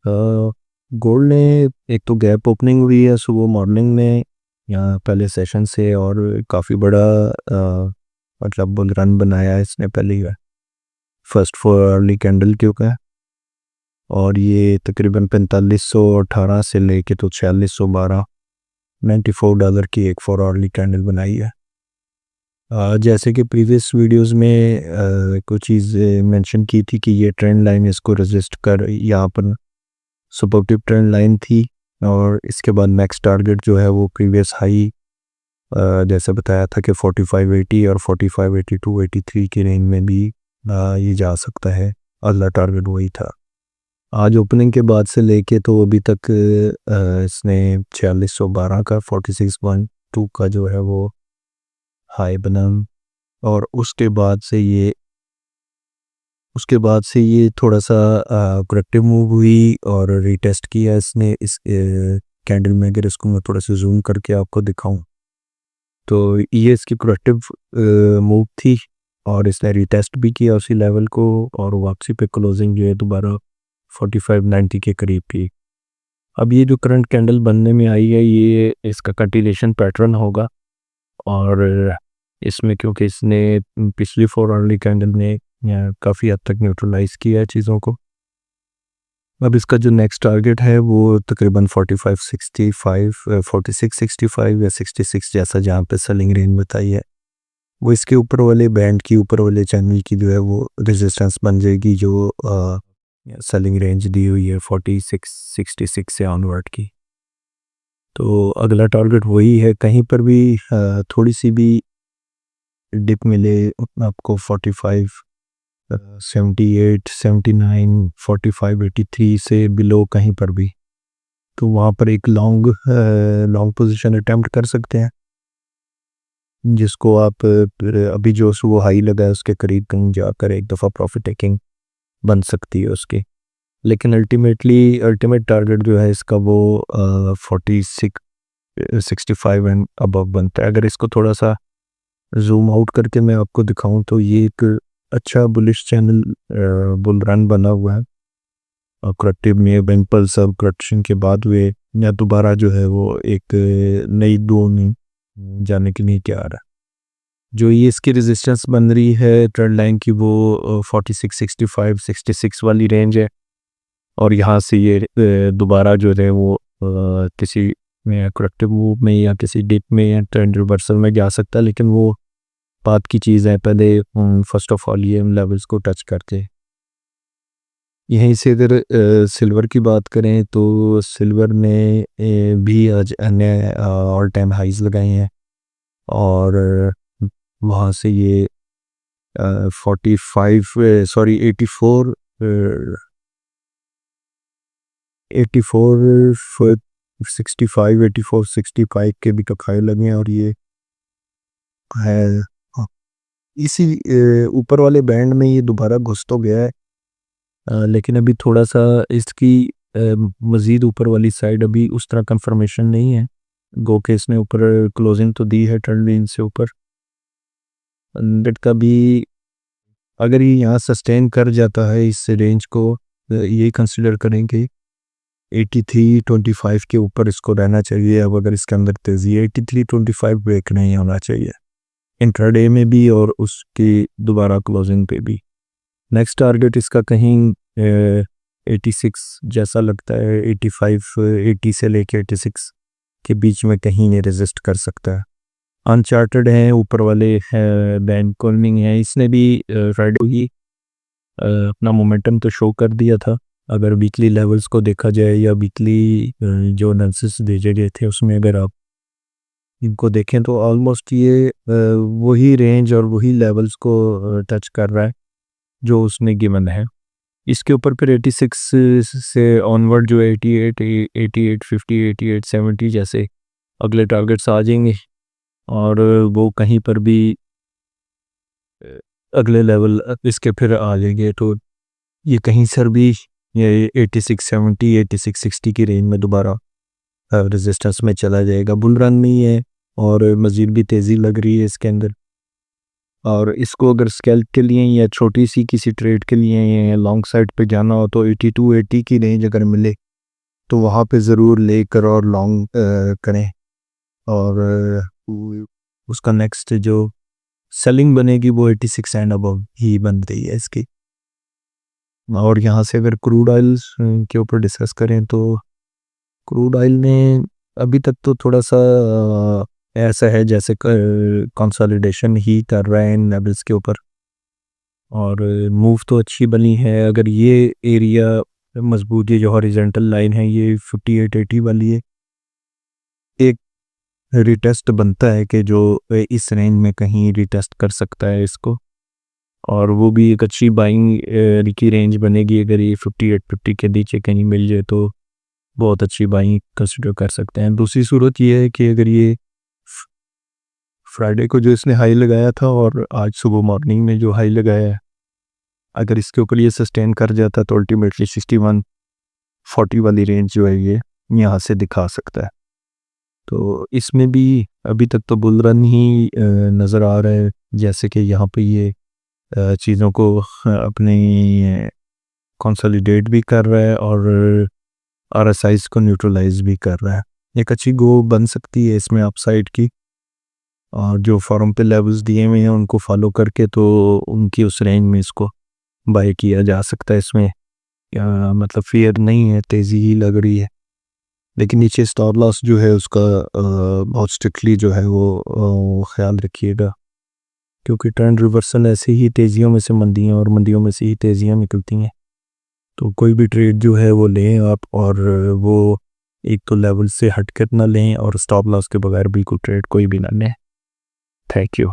Gold ने एक तो गैप ओपनिंग हुई है सुबह मॉर्निंग में यहाँ पहले सेशन से, और काफ़ी बड़ा मतलब बुल रन बनाया है इसने पहले ही फर्स्ट फोर अर्ली कैंडल के ऊपर। और ये तकरीबन 4518 से लेके तो 4612 $94 की एक फोर अर्ली कैंडल बनाई है। जैसे कि प्रीवियस वीडियोस में कुछ चीज़ मेंशन की थी कि ये ट्रेंड लाइन इसको रेजिस्ट कर यहाँ पर सपोर्टिव ट्रेंड लाइन थी, और इसके बाद नेक्स्ट टारगेट जो है वो प्रीवियस हाई जैसे बताया था कि 4580 और 4582 83 की रेंज में भी ये जा सकता है। अगला टारगेट वही था। आज ओपनिंग के बाद से लेके तो अभी तक इसने 4612 का 4612 का जो है वो हाई बना, और उसके बाद से ये थोड़ा सा करेक्टिव मूव हुई और रीटेस्ट किया इसने इस कैंडल में। अगर इसको मैं थोड़ा सा जूम करके आपको दिखाऊं तो ये इसकी करेक्टिव मूव थी, और इसने रीटेस्ट भी किया उसी लेवल को, और वापसी पे क्लोजिंग जो है दोबारा 4590 के करीब की। अब ये जो करंट कैंडल बनने में आई है ये इसका कंटिन्यूएशन पैटर्न होगा, और इसमें क्योंकि इसने पिछली फोर अर्ली कैंडल ने काफ़ी हद तक न्यूट्रलाइज किया है चीज़ों को। अब इसका जो नेक्स्ट टारगेट है वो तकरीबन 4565 4665 या 66 जैसा जहाँ पे सेलिंग रेंज बताई है, वो इसके ऊपर वाले बैंड की ऊपर वाले चैनल की जो है वो रेजिस्टेंस बन जाएगी, जो सेलिंग रेंज दी हुई है 4666 से ऑनवर्ड की। तो अगला टारगेट वही है। कहीं पर भी थोड़ी सी भी डिप मिले आपको 45 78 79 45 83 से बिलो कहीं पर भी, तो वहाँ पर एक लॉन्ग पोजीशन अटेम्प्ट कर सकते हैं, जिसको आप अभी जो वो हाई लगा है उसके करीब कहीं जाकर एक दफ़ा प्रॉफिट टेकिंग बन सकती है उसकी। लेकिन अल्टीमेट टारगेट जो है इसका वो 65 एंड अबव बनता है। अगर इसको थोड़ा सा जूम आउट करके मैं आपको दिखाऊं तो ये एक अच्छा बुलिश चैनल बुल रन बना हुआ है, और करेक्टिव में इम्पल्स सब करेक्शन के बाद वे या दोबारा जो है वो एक नई दो में जाने के लिए तैयार है। जो ये इसकी रेजिस्टेंस बन रही है ट्रेंड लाइन की वो 4665 66 वाली रेंज है, और यहाँ से ये दोबारा जो है वो किसी में करेक्टिव मूव में या किसी डिप में या ट्रेंड रिवर्सल में जा सकता है, लेकिन वो बात की चीज़ है। पहले फर्स्ट ऑफ ऑल ये लेवल्स को टच करके यहीं से अगर सिल्वर की बात करें तो सिल्वर ने भी आज अन्य ऑल टाइम हाइज लगाए हैं, और वहाँ से ये 45 सॉरी 84 65 84 65 के भी कखाए लगे हैं, और ये है इसी ऊपर वाले बैंड में ये दोबारा घुस तो गया है, लेकिन अभी थोड़ा सा इसकी मज़ीद ऊपर वाली साइड अभी उस तरह कंफर्मेशन नहीं है। गो के इसने ऊपर क्लोजिंग तो दी है ट्रेंड लाइन से ऊपर 100 का भी। अगर ये यहाँ सस्टेन कर जाता है इस रेंज को, ये कंसिडर करेंगे 83.25 के ऊपर इसको रहना चाहिए। अब अगर इसके अंदर तेज़ी 83.25 ब्रेक नहीं होना चाहिए इंट्राडे में भी और उसकी दोबारा क्लोजिंग पे भी। नेक्स्ट टारगेट इसका कहीं 86 जैसा लगता है, 85 80 से लेके 86 के बीच में कहीं ये रेजिस्ट कर सकता है। अनचार्टेड हैं ऊपर वाले बैंड कॉर्निंग है, इसने भी फ्राइडे ही अपना मोमेंटम तो शो कर दिया था। अगर वीकली लेवल्स को देखा जाए या वीकली जो एनालिसिस भेजे गए थे उसमें अगर आप इनको देखें तो ऑलमोस्ट ये वही रेंज और वही लेवल्स को टच कर रहा है जो उसने गिवन है। इसके ऊपर फिर 86 से ऑनवर्ड जो 88 88 50 88 70 जैसे अगले टारगेट्स आ जाएंगे, और वो कहीं पर भी अगले लेवल इसके फिर आ जाएंगे, तो ये कहीं सर भी ये 86 70 86 60 की रेंज में दोबारा रेजिस्टेंस में चला जाएगा। बुल रन नहीं है और मज़ीद भी तेज़ी लग रही है इसके अंदर, और इसको अगर स्कैल्प के लिए या छोटी सी किसी ट्रेड के लिए या लॉन्ग साइड पे जाना हो तो 8280 की रेंज अगर मिले तो वहाँ पे ज़रूर लेकर और लॉन्ग करें। और उसका नेक्स्ट जो सेलिंग बनेगी वो 86 एंड अबव ही बन रही है इसकी। और यहाँ से अगर क्रूड ऑयल के ऊपर डिस्कस करें तो क्रूड ऑयल ने अभी तक तो थोड़ा सा ऐसा है जैसे कंसोलिडेशन ही कर रहा है इन लेवल्स के ऊपर, और मूव तो अच्छी बनी है। अगर ये एरिया मजबूत, ये जो हॉरिजेंटल लाइन है ये 5880 वाली है, एक रिटेस्ट बनता है कि जो इस रेंज में कहीं रिटेस्ट कर सकता है इसको, और वो भी एक अच्छी बाइंग की रेंज बनेगी। अगर ये 5850 के नीचे कहीं मिल जाए तो बहुत अच्छी बाइंग कंसिडर कर सकते हैं। दूसरी सूरत ये है कि अगर ये फ्राइडे को जो इसने हाई लगाया था और आज सुबह मॉर्निंग में जो हाई लगाया है, अगर इसके ऊपर ये सस्टेन कर जाता तो अल्टीमेटली 6140 वाली रेंज जो है ये यहाँ से दिखा सकता है। तो इसमें भी अभी तक तो बुल रन ही नज़र आ रहा है, जैसे कि यहाँ पे ये चीज़ों को अपनी कंसोलिडेट भी कर रहा है और आरएसआईज़ को न्यूट्रलाइज भी कर रहा है। एक अच्छी गो बन सकती है इसमें अपसाइड की, और जो फॉरम पे लेवल्स दिए हुए हैं उनको फॉलो करके तो उनकी उस रेंज में इसको बाय किया जा सकता है। इसमें मतलब फियर नहीं है, तेज़ी ही लग रही है। लेकिन नीचे स्टॉप लॉस जो है उसका बहुत स्ट्रिक्टली जो है वो ख्याल रखिएगा, क्योंकि ट्रेंड रिवर्सल ऐसे ही तेज़ियों में से मंदियाँ और मंदियों में से ही तेज़ियाँ निकलती हैं। तो कोई भी ट्रेड जो है वो लें आप, और वो एक तो लेवल से हट कर ना लें और स्टॉप लॉस के बगैर बिल्कुल ट्रेड कोई भी ना लें। Thank you.